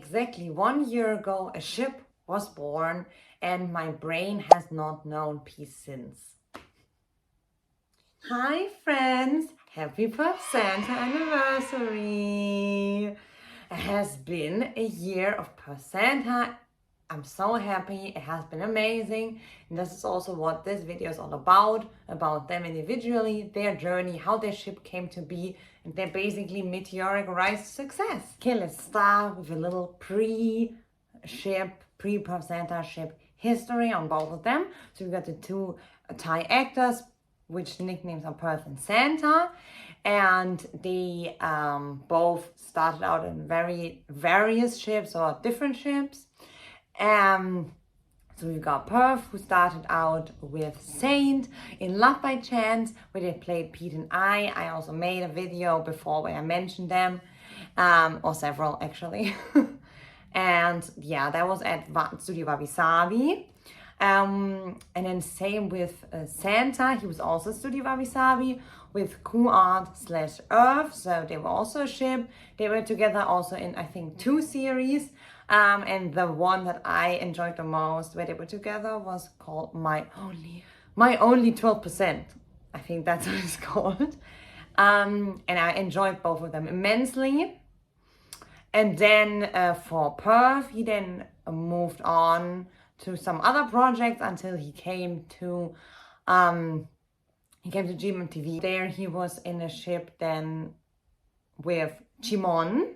Exactly 1 year ago, a ship was born, and my brain has not known peace since. Hi friends, happy Perth Santa anniversary! It has been a year of Perth Santa. I'm so happy, it has been amazing, and this is also what this video is all about them individually, their journey, how their ship came to be, and their basically meteoric rise to success. Okay, let's start with a little pre-Perth Santa ship history on both of them. So we got the two Thai actors, which nicknames are Perth and Santa, and they both started out in very various ships or different ships. So we've got Perth, who started out with Saint in Love by Chance, where they played Pete and I. I also made a video before where I mentioned them, or several actually. And yeah, that was at Studio Wabi Sabi. And then same with Santa, he was also Studio Wabi Sabi with Q-Art/Earth, so they were also a ship. They were together also in, I think, 2 series. And the one that I enjoyed the most where they were together was called My Only 12%. I think that's what it's called. And I enjoyed both of them immensely. And then for Perth, he then moved on to some other projects until he came to GMMTV. There he was in a ship then with Chimon,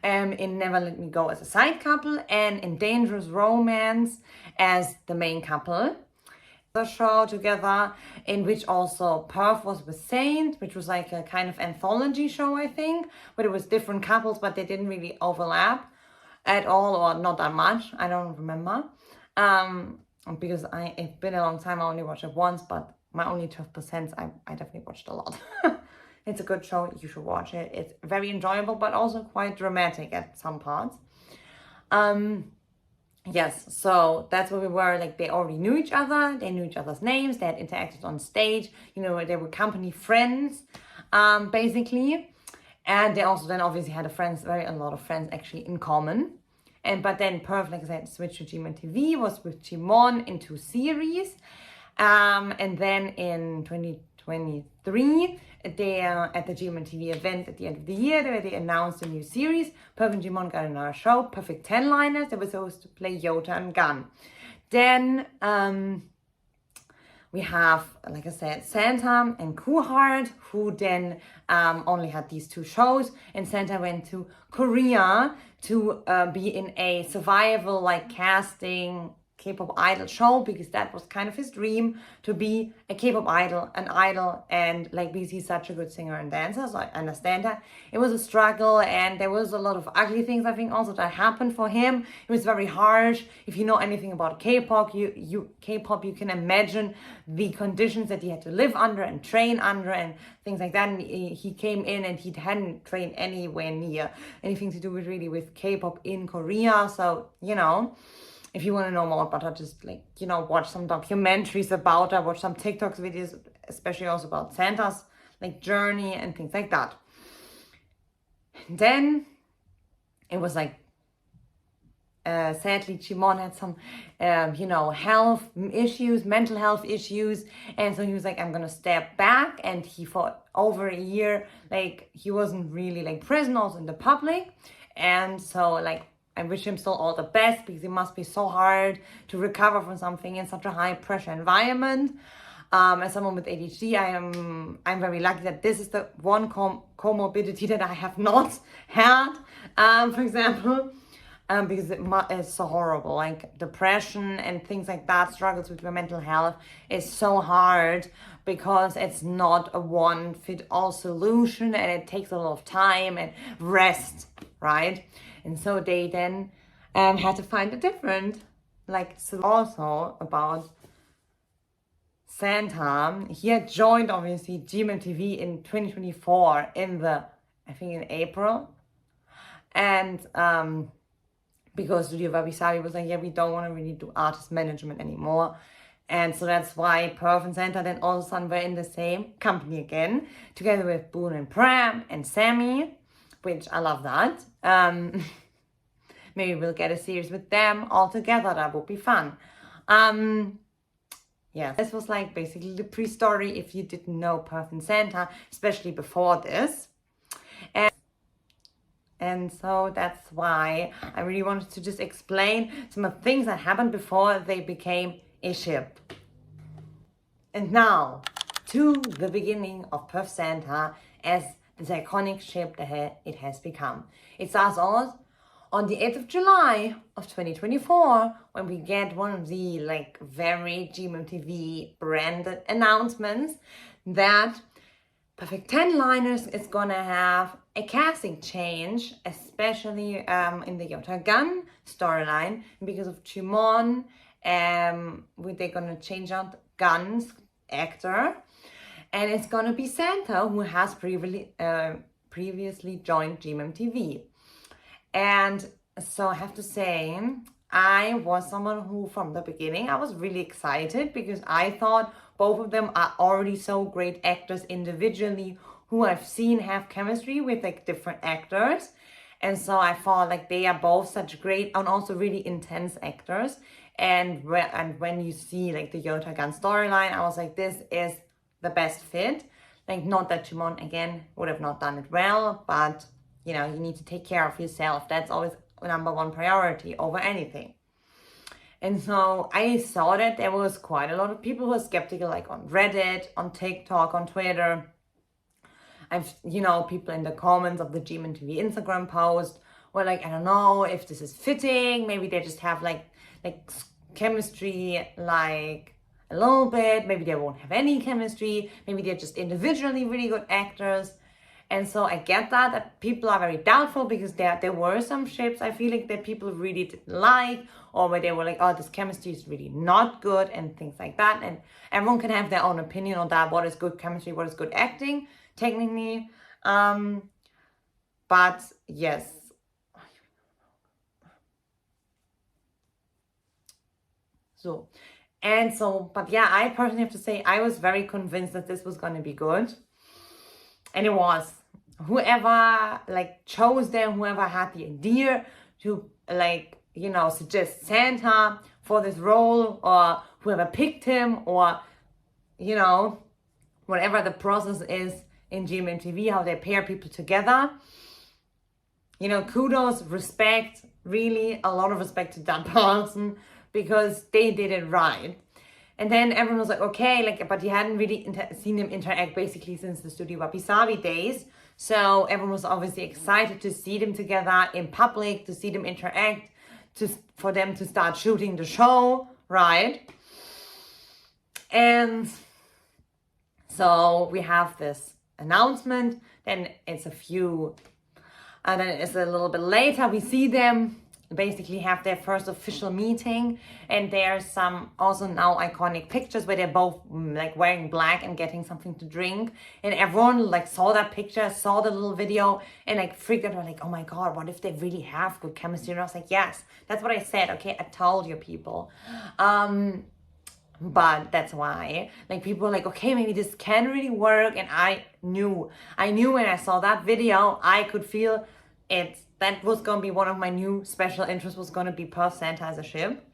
in Never Let Me Go as a side couple, and in Dangerous Romance as the main couple. The show together, in which also Perth was with Saint, which was like a kind of anthology show, I think, but it was different couples, but they didn't really overlap at all, or not that much. I don't remember. Because it's been a long time, I only watched it once, but My Only 12%, I definitely watched a lot. It's a good show, you should watch it. It's very enjoyable, but also quite dramatic at some parts. Yes, so that's where we were. Like, they already knew each other, they knew each other's names, they had interacted on stage, you know, they were company friends, basically. And they also then obviously had a lot of friends actually in common. But then Perth, like I said, switched to GMMTV, was with Chimon in 2 series. And then in 2023, they at the GMMTV event at the end of the year, they announced a new series. Perth and Chimon got another show, Perfect 10-liners. They were supposed to play Yota and Gun. Then we have, like I said, Santa and Kuhart, who then only had these 2 shows. And Santa went to Korea to be in a survival, like, casting K-pop idol show, because that was kind of his dream, to be a K-pop idol, and like, because he's such a good singer and dancer, so I understand that. It was a struggle, and there was a lot of ugly things, I think, also that happened for him. It was very harsh. If you know anything about K-pop, you can imagine the conditions that he had to live under and train under and things like that. And he came in and he hadn't trained anywhere near anything to do with K-pop in Korea. So, you know, if you want to know more about her, just, like, you know, watch some documentaries about her, watch some TikToks videos, especially also about Santa's, like, journey and things like that. And then it was like, sadly, Chimon had some, you know, mental health issues. And so he was like, I'm going to step back. And he, for over a year, like, he wasn't really, like, present also in the public. And so, like, I wish him still all the best, because it must be so hard to recover from something in such a high pressure environment. As someone with ADHD, I'm very lucky that this is the one comorbidity that I have not had, for example, because it's so horrible. Like, depression and things like that, struggles with your mental health is so hard, because it's not a one-fit-all solution, and it takes a lot of time and rest, right? And so they then had to find a different, like, so also about Santa. He had joined, obviously, GMMTV in 2024 I think in April. And because Studio Wabi Sabi was like, yeah, we don't want to really do artist management anymore. And so that's why Perth and Santa then all of a sudden were in the same company again, together with Boone and Pram and Sammy, which I love that. Maybe we'll get a series with them all together. That would be fun. Yeah, this was like basically the pre-story if you didn't know Perth and Santa, especially before this. And so that's why I really wanted to just explain some of the things that happened before they became a ship. And now to the beginning of Perth Santa as this iconic ship that it has become. It starts off on the 8th of July of 2024 when we get one of the like very GMMTV branded announcements that Perfect 10 Liners is gonna have a casting change, especially in the Yota Gun storyline, because of Chimon. They're gonna change out Gun's actor, and it's gonna be Santa, who has previously joined GMMTV. And so I have to say, I was someone who from the beginning, I was really excited because I thought both of them are already so great actors individually who I've seen have chemistry with like different actors. And so I thought like they are both such great and also really intense actors. And when you see like the Yota Gun storyline, I was like, this is the best fit. Like, not that Chimon again would have not done it well, but you know, you need to take care of yourself. That's always number one priority over anything. And so I saw that there was quite a lot of people who were skeptical, like on Reddit, on TikTok, on Twitter. People in the comments of the GMMTV Instagram post were like, I don't know if this is fitting. Maybe they just have like chemistry, like a little bit. Maybe they won't have any chemistry. Maybe they're just individually really good actors. And so I get that people are very doubtful because there were some ships I feel like that people really didn't like, or where they were like, oh, this chemistry is really not good and things like that. And everyone can have their own opinion on that. What is good chemistry? What is good acting, technically? But yes. But yeah, I personally have to say I was very convinced that this was going to be good. And it was. Whoever like chose them, whoever had the idea to suggest Santa for this role, or whoever picked him, or whatever the process is in GMMTV, how they pair people together. Kudos, respect, really a lot of respect to that person because they did it right. And then everyone was like, okay, but you hadn't really seen them interact basically since the Studio Wabi-Sabi days. So everyone was obviously excited to see them together in public, to see them interact, for them to start shooting the show, right? And so we have this announcement, then it's and then it's a little bit later, we see them basically have their first official meeting, and there's some also now iconic pictures where they're both like wearing black and getting something to drink, and everyone like saw that picture, saw the little video, and like freaked out, like, oh my god, what if they really have good chemistry? And I was like, yes, that's what I said. Okay, I told you, people. But that's why like people were like, okay, maybe this can really work. And I knew when I saw that video, I could feel it. That was going to be one of my new special interests, was going to be Perth Santa as a ship.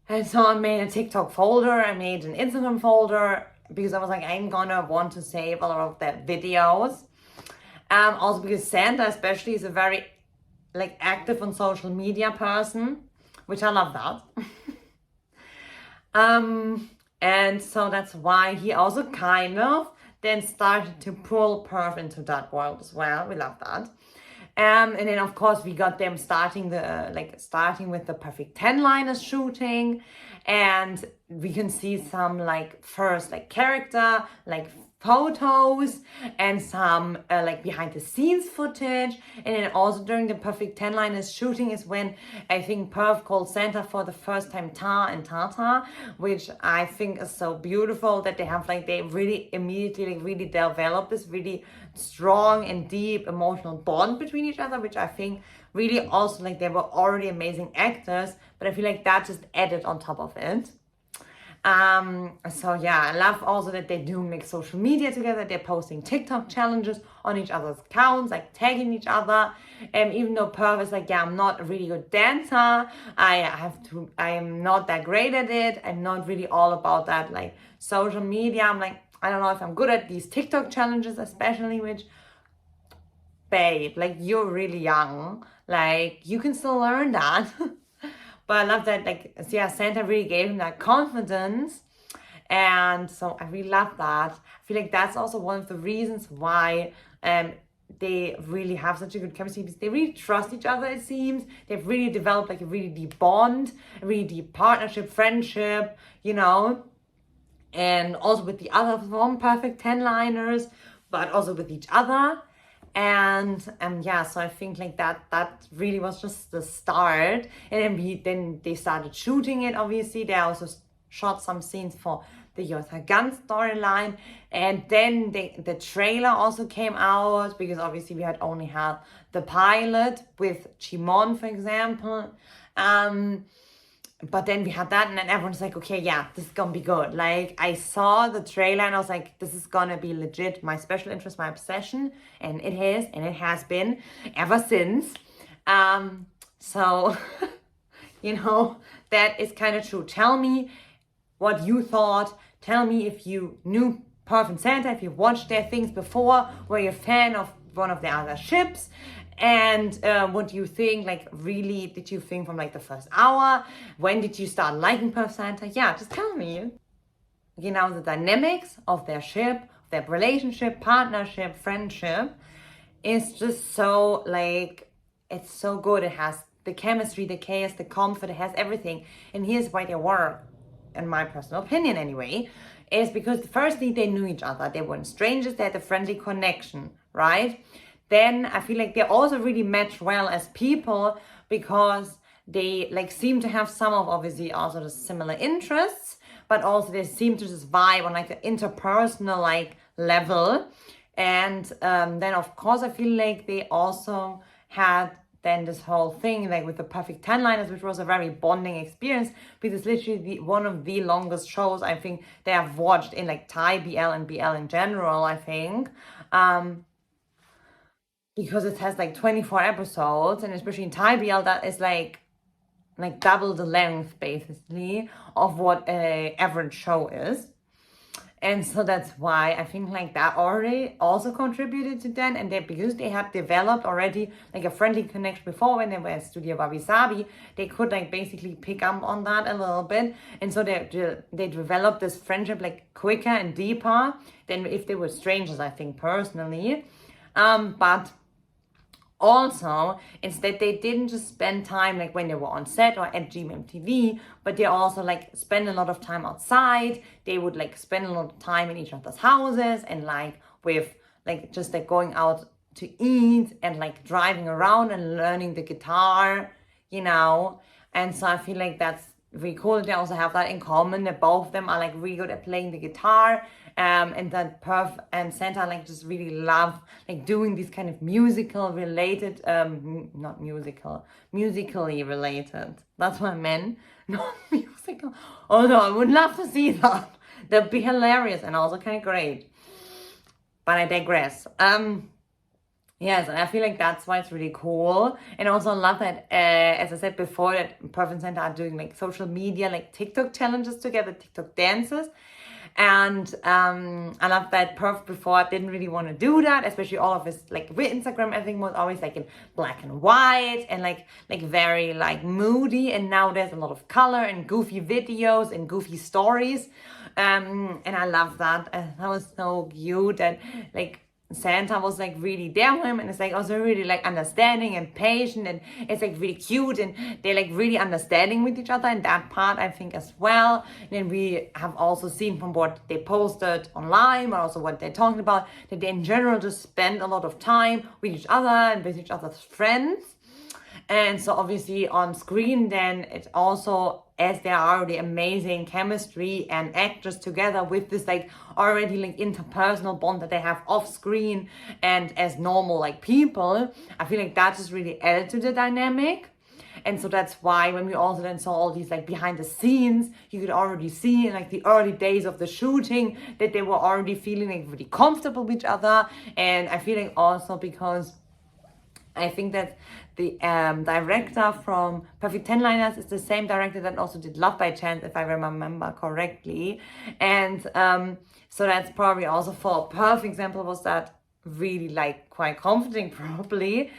And so I made a TikTok folder, I made an Instagram folder, because I was like, I'm going to want to save a lot of the videos. Also because Santa especially is a very like active on social media person, which I love that. And so that's why he also kind of then started to pull Perth into that world as well. We love that. And then of course we got them starting with the Perfect 10 Liners shooting, and we can see some like first like character like photos and some like behind the scenes footage. And then also during the Perfect 10 Liners shooting is when I think Perth called Santa for the first time Ta and Tata, which I think is so beautiful that they have like, they really immediately like really developed this really strong and deep emotional bond between each other, which I think really also like they were already amazing actors, but I feel like that just added on top of it. So yeah, I love also that they do make social media together. They're posting TikTok challenges on each other's accounts, like tagging each other. Even though Perth is like, yeah, I'm not a really good dancer. I am not that great at it. I'm not really all about that, like social media. I'm like, I don't know if I'm good at these TikTok challenges, especially, which, babe, like you're really young. Like you can still learn that. But I love that, like, yeah, Santa really gave him that confidence. And so I really love that. I feel like that's also one of the reasons why they really have such a good chemistry, because they really trust each other, it seems. They've really developed like a really deep bond, a really deep partnership, friendship, you know. And also with the other one perfect 10-liners, but also with each other. And yeah, so I think like that really was just the start. And then they started shooting it, obviously. They also shot some scenes for the Yotha Gun storyline. And then the trailer also came out, because obviously we had only had the pilot with Chimon, for example. But then we had that, and then everyone's like, okay, yeah, this is gonna be good. Like, I saw the trailer and I was like, this is gonna be legit my special interest, my obsession. And it is, and it has been ever since. So, you know, that is kind of true. Tell me what you thought. Tell me if you knew Perth Santa, if you watched their things before, were you a fan of one of the other ships? And what do you think, like, really, did you think from like the first hour? When did you start liking Perth Santa? Yeah, just tell me. Okay, now the dynamics of their ship, their relationship, partnership, friendship is just so, like, it's so good. It has the chemistry, the chaos, the comfort, it has everything. And here's why they work, in my personal opinion anyway, is because firstly, they knew each other. They weren't strangers, they had a friendly connection, right? Then I feel like they also really match well as people, because they like seem to have some of obviously also the similar interests, but also they seem to just vibe on like an interpersonal like level. And then of course I feel like they also had then this whole thing like with the perfect 10-liners, which was a very bonding experience, because it's literally one of the longest shows I think they have watched in like Thai BL and BL in general, I think. Because it has like 24 episodes, and especially in Thai BL, that is like double the length basically of what a average show is. And so that's why I think like that already also contributed to them. And that because they had developed already like a friendly connection before when they were at Studio Wabi Sabi, they could like basically pick up on that a little bit. And so they developed this friendship like quicker and deeper than if they were strangers, I think personally. But also, it's that they didn't just spend time like when they were on set or at GMMTV, but they also like spend a lot of time outside. They would like spend a lot of time in each other's houses, and like with like just like going out to eat and like driving around and learning the guitar, you know. And so I feel like that's really cool. They also have that in common, that both of them are like really good at playing the guitar. And that Perth and Santa like just really love like doing these kind of musical related, not musical, musically related. That's what I meant. Not musical. Although I would love to see that. That'd be hilarious and also kind of great. But I digress. Yes, and I feel like that's why it's really cool. And also I love that, as I said before, that Perth and Santa are doing like social media, like TikTok challenges together, TikTok dances. And I love that Perth before didn't really want to do that, especially all of his like with Instagram, I think was always like in black and white and like very like moody. And now there's a lot of color and goofy videos and goofy stories. And I love that. That was so cute. And like Santa was like really there for him, and it's like also really like understanding and patient, and it's like really cute, and they're like really understanding with each other in that part, I think, as well. And then we have also seen from what they posted online, but also what they're talking about, that they in general just spend a lot of time with each other and with each other's friends. And so obviously on screen then it's also, as there are already amazing chemistry and actors together with this like already like interpersonal bond that they have off screen and as normal like people, I feel like that just really added to the dynamic. And so that's why when we also then saw all these like behind the scenes, you could already see in like the early days of the shooting that they were already feeling like really comfortable with each other. And I feel like also because I think that the director from Perfect 10 Liners is the same director that also did Love by Chance, if I remember correctly. And so that's probably also for a perfect example was that really like quite comforting probably.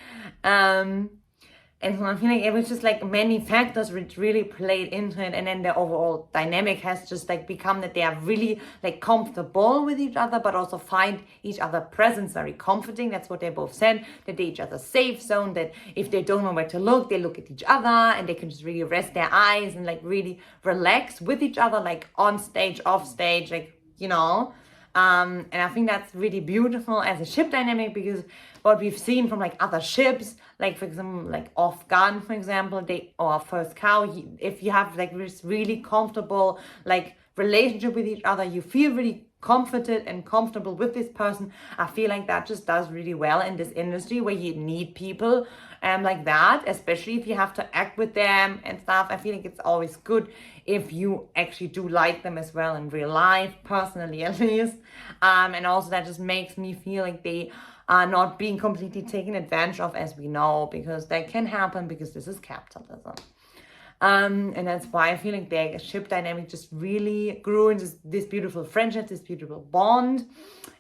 And so I'm feeling it was just like many factors which really played into it, and then the overall dynamic has just like become that they are really like comfortable with each other, but also find each other presence very comforting. That's what they both said, that they each other's safe zone, that if they don't know where to look, they look at each other and they can just really rest their eyes and like really relax with each other, like on stage, off stage, like, you know. And I think that's really beautiful as a ship dynamic, because what we've seen from like other ships, like for example, like Off Gun, for example, or First Cow, if you have like this really comfortable like relationship with each other, you feel really comforted and comfortable with this person. I feel like that just does really well in this industry where you need people like that, especially if you have to act with them and stuff. I feel like it's always good if you actually do like them as well in real life, personally at least. And also that just makes me feel like they are not being completely taken advantage of, as we know, because that can happen because this is capitalism. And that's why I feel like their ship dynamic just really grew into this beautiful friendship, this beautiful bond.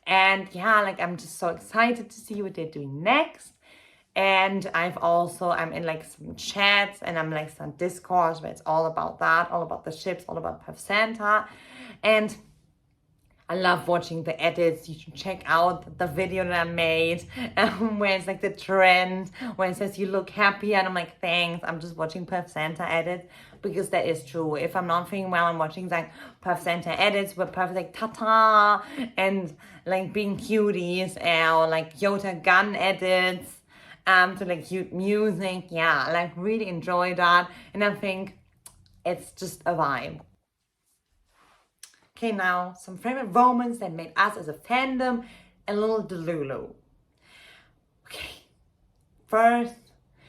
And yeah, like I'm just so excited to see what they're doing next. And I'm in like some chats and I'm like some discourse where it's all about that, all about the ships, all about PerthSanta. And I love watching the edits. You should check out the video that I made where it's like the trend, where it says you look happy. And I'm like, thanks, I'm just watching PerthSanta edits, because that is true. If I'm not feeling well, I'm watching like PerthSanta edits with perfect like Tata and like being cuties, or like Yota Gun edits. To like cute music. Yeah, I like really enjoy that. And I think it's just a vibe. Okay, now some favorite moments that made us as a fandom a little delulu. Okay, first,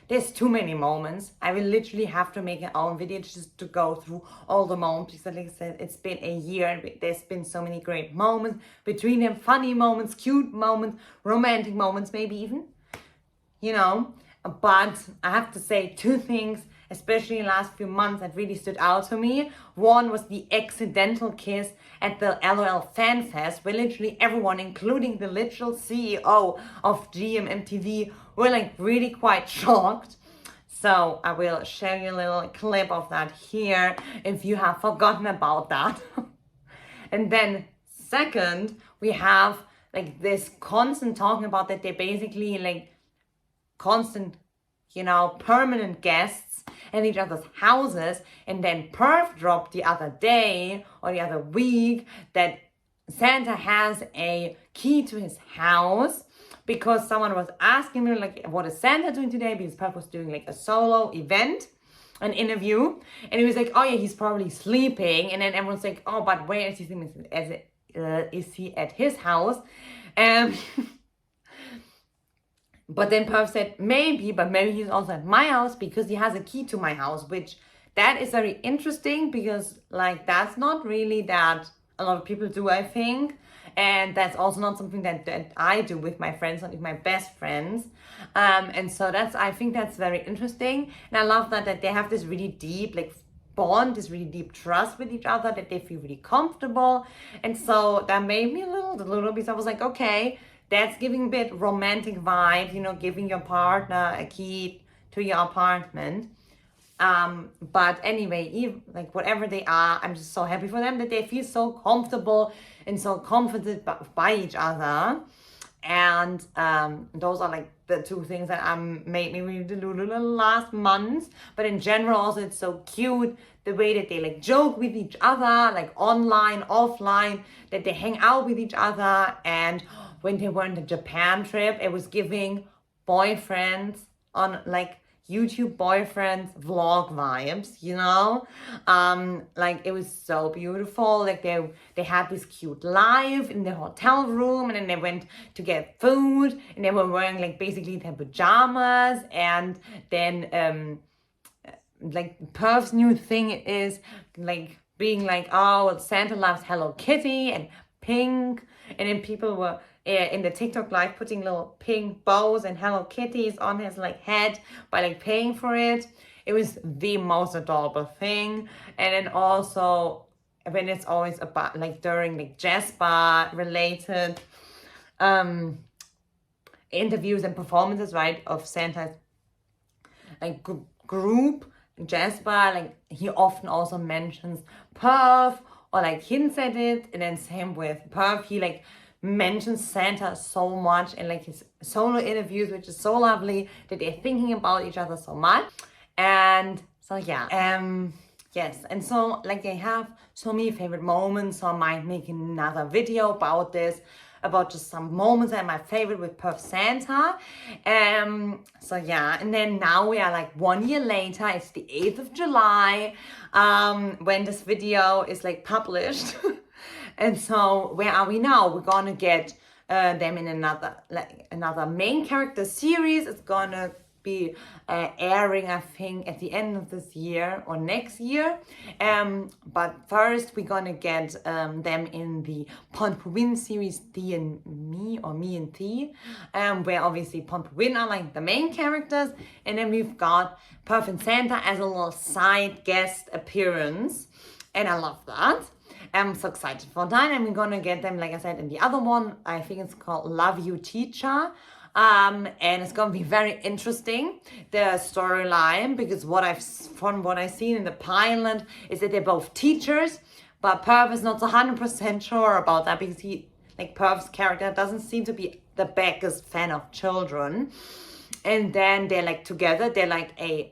there's too many moments. I will literally have to make an own video just to go through all the moments, because like I said, it's been a year and there's been so many great moments between them, funny moments, cute moments, romantic moments, maybe even, you know. But I have to say two things, especially in the last few months, that really stood out to me. One was the accidental kiss at the LOL Fan Fest, where literally everyone, including the literal CEO of GMMTV, were like really quite shocked. So I will share you a little clip of that here if you have forgotten about that. And then second, we have like this constant talking about that they're basically like constant, you know, permanent guests in each other's houses. And then Perth dropped the other day or the other week that Santa has a key to his house, because someone was asking me like, what is Santa doing today? Because Perth was doing like a solo event, an interview, and he was like, oh yeah, he's probably sleeping. And then everyone's like, oh, but where is he sleeping? Is he at his house? But then Perth said, maybe he's also at my house because he has a key to my house, which that is very interesting, because like that's not really that a lot of people do, I think. And that's also not something that I do with my friends, not with my best friends. And so I think that's very interesting. And I love that they have this really deep like bond, this really deep trust with each other, that they feel really comfortable. And so that made me a little because I was like, okay, that's giving a bit romantic vibe, you know, giving your partner a key to your apartment. But anyway, even, like whatever they are, I'm just so happy for them that they feel so comfortable and so confident by each other. And those are like the two things that made me really delulu the last month. But in general, also it's so cute the way that they like joke with each other, like online, offline, that they hang out with each other. And when they were on the Japan trip, it was giving boyfriends on like YouTube boyfriends vlog vibes, you know. Like it was so beautiful. Like they had this cute live in the hotel room, and then they went to get food, and they were wearing like basically their pajamas, and then like Perth's new thing is like being like, oh, Santa loves Hello Kitty and pink, and then people were in the TikTok live putting little pink bows and Hello Kitties on his like head by like paying for it. It was the most adorable thing. And then also when it's always about like during like jazz bar related interviews and performances, right, of Santa's like group jazz bar, like he often also mentions Perth or like hints at it. And then same with Perth, he like mentions Santa so much in like his solo interviews, which is so lovely that they're thinking about each other so much. And so yeah, yes, and so like they have so many favorite moments, so I might make another video about this, about just some moments that are my favorite with PerthSanta. So yeah, and then now we are like 1 year later. It's the 8th of July when this video is like published. And so where are we now? We're gonna get them in another main character series. It's gonna be airing, I think, at the end of this year or next year. But first we're gonna get them in the Pont series Thee and Me, or Me and Thee, where obviously Pont are like the main characters, and then we've got PerthSanta as a little side guest appearance, and I love that. I'm so excited for that, and we're gonna get them, like I said, in the other one. I think it's called Love You Teacher. And it's gonna be very interesting, the storyline, because from what I've seen in the pilot is that they're both teachers, but Perth is not 100% sure about that, because Perth's character doesn't seem to be the biggest fan of children. And then they're like together, they're like a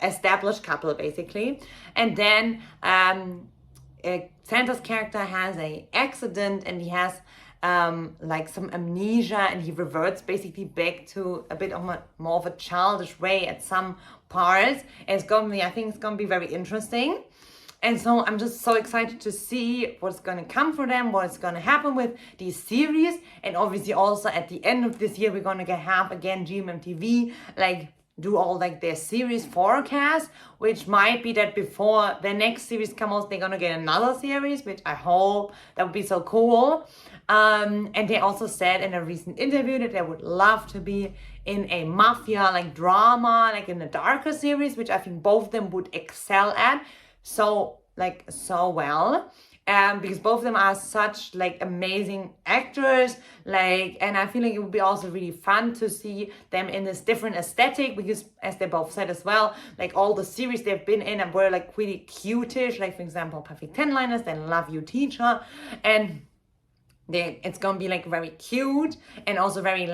established couple basically. And then Santa's character has a accident, and he has like some amnesia, and he reverts basically back to a bit of more of a childish way at some parts. And I think it's gonna be very interesting. And so I'm just so excited to see what's gonna come for them, what's gonna happen with these series. And obviously also at the end of this year, we're gonna have again GMMTV like do all like their series forecast, which might be that before the next series comes out, they're gonna get another series, which I hope. That would be so cool. And they also said in a recent interview that they would love to be in a mafia like drama, like in a darker series, which I think both of them would excel at so well. Because both of them are such like amazing actors, and I feel like it would be also really fun to see them in this different aesthetic, because as they both said as well, like all the series they've been in were like really cutish, like for example Perfect 10-liners, then Love You Teacher, and it's gonna be like very cute and also very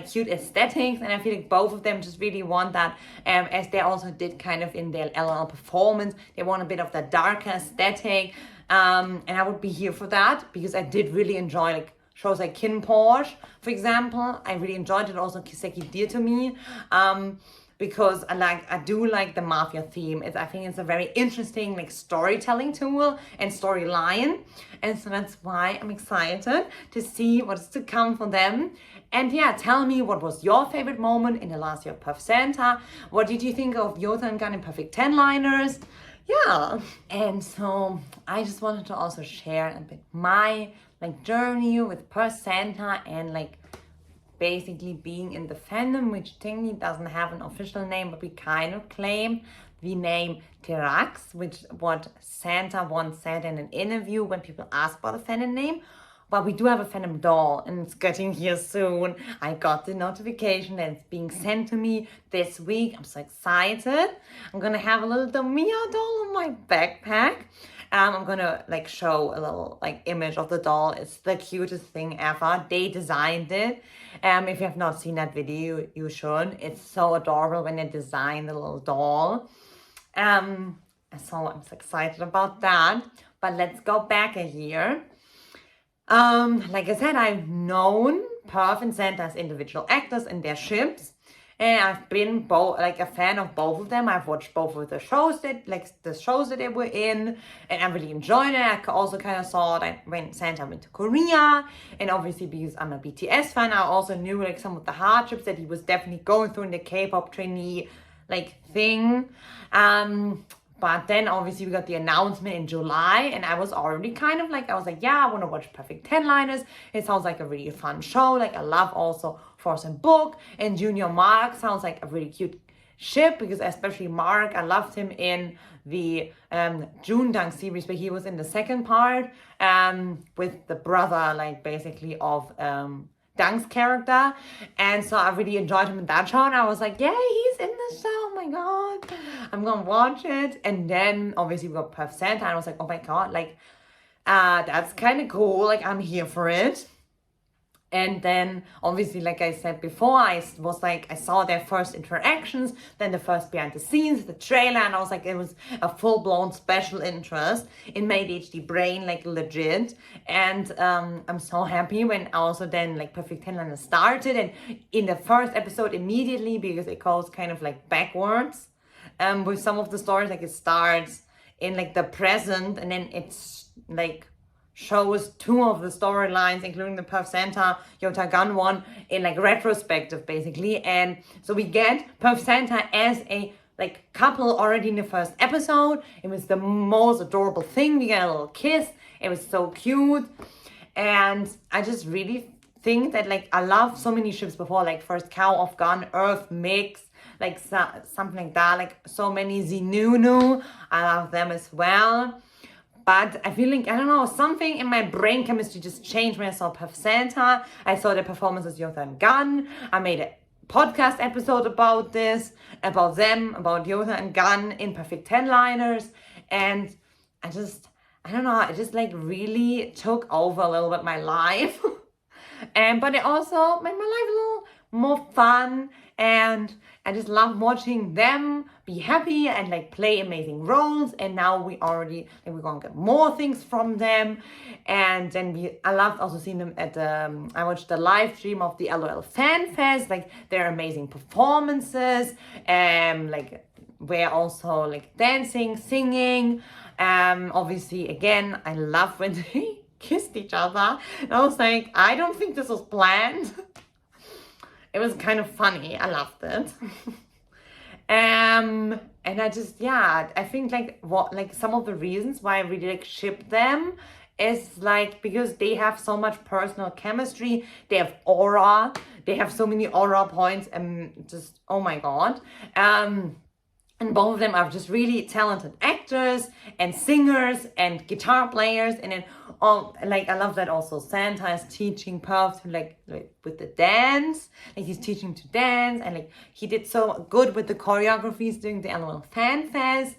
cute aesthetics. And I feel like both of them just really want that, as they also did kind of in their LL performance, they want a bit of that darker aesthetic. And I would be here for that, because I did really enjoy like shows like Kin Porsche, for example. I really enjoyed it. Also Kiseki Dear to Me, because I do like the mafia theme. I think it's a very interesting like storytelling tool and storyline, and so that's why I'm excited to see what's to come for them. And yeah, tell me, what was your favorite moment in the last year of PerthSanta? What did you think of Jota and Gunn in Perfect 10-liners? Yeah, and so I just wanted to also share a bit my like journey with PerthSanta, and like basically being in the fandom, which technically doesn't have an official name, but we kind of claim the name Terax, which what Santa once said in an interview when people asked about the fandom name. But we do have a fandom doll, and it's getting here soon. I got the notification that it's being sent to me this week. I'm so excited. I'm gonna have a little Domia doll on my backpack. I'm gonna like show a little like image of the doll. It's the cutest thing ever. They designed it. If you have not seen that video, you should. It's so adorable when they design the little doll. So I'm so excited about that. But let's go back a year. Like I said, I've known Perth and Santa as individual actors in their ships, and I've been a fan of both of them. I've watched both of the shows that they were in, and I really enjoyed it. I also kind of saw that when Santa went to Korea, and obviously because I'm a BTS fan, I also knew like some of the hardships that he was definitely going through in the K-pop trainee like thing. But then obviously we got the announcement in July, and I was already kind of like, I was like, yeah, I want to watch Perfect 10 Liners. It sounds like a really fun show. Like I love also Force and Book, and Junior Mark sounds like a really cute ship, because especially Mark, I loved him in the June Dunk series, where he was in the second part with the brother, like basically of Dunk's character, and so I really enjoyed him in that show, and I was like, yeah, he's in the show, oh my god, I'm gonna watch it. And then obviously we got PerthSanta, and I was like, oh my god, like that's kind of cool, like I'm here for it. And then obviously, like I said before, I was like, I saw their first interactions, then the first behind the scenes, the trailer, and I was like, it was a full-blown special interest. It made HD brain like legit. And I'm so happy when also then like Perfect 10 Liners started, and in the first episode immediately, because it goes kind of like backwards with some of the stories, like it starts in like the present, and then it's like shows two of the storylines, including the PerthSanta Yota Gun one, in like retrospective basically. And so we get PerthSanta as a like couple already in the first episode. It was the most adorable thing. We got a little kiss. It was so cute. And I just really think that like I love so many ships before, like First Cow of Gun, Earth Mix, like something like that, like so many Zinunu. I love them as well. But I feel like, I don't know, something in my brain chemistry just changed when I saw PerthSanta. I saw the performances Yota and Gun. I made a podcast episode about this, about them, about Yota and Gun in Perfect 10 Liners. And I don't know, it just like really took over a little bit my life. But it also made my life a little more fun, and I just love watching them be happy and like play amazing roles. And now we already like we're gonna get more things from them. And then I loved also seeing them at I watched the live stream of the LOL Fan Fest, like their amazing performances, like where also like dancing, singing. Obviously again, I love when they kissed each other, and I was like, I don't think this was planned. It was kind of funny. I loved it. And I just, yeah, I think like some of the reasons why I really like ship them is like because they have so much personal chemistry. They have aura. They have so many aura points, and just, oh my god. And both of them are just really talented actors and singers and guitar players. And then like I love that also Santa is teaching Perth to like with the dance. Like he's teaching to dance, and like he did so good with the choreographies during the LOL Fan Fest.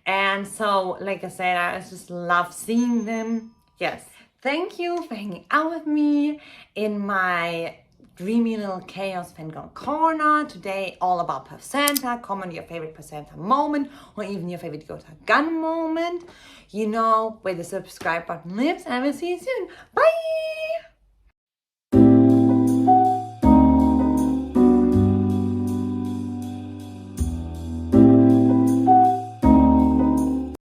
And so like I said, I just love seeing them. Yes. Thank you for hanging out with me in my dreamy little chaos fangirl corner. Today all about PerthSanta. Comment your favorite PerthSanta moment, or even your favorite Yota Gun moment. You know where the subscribe button lives, and I will see you soon. Bye!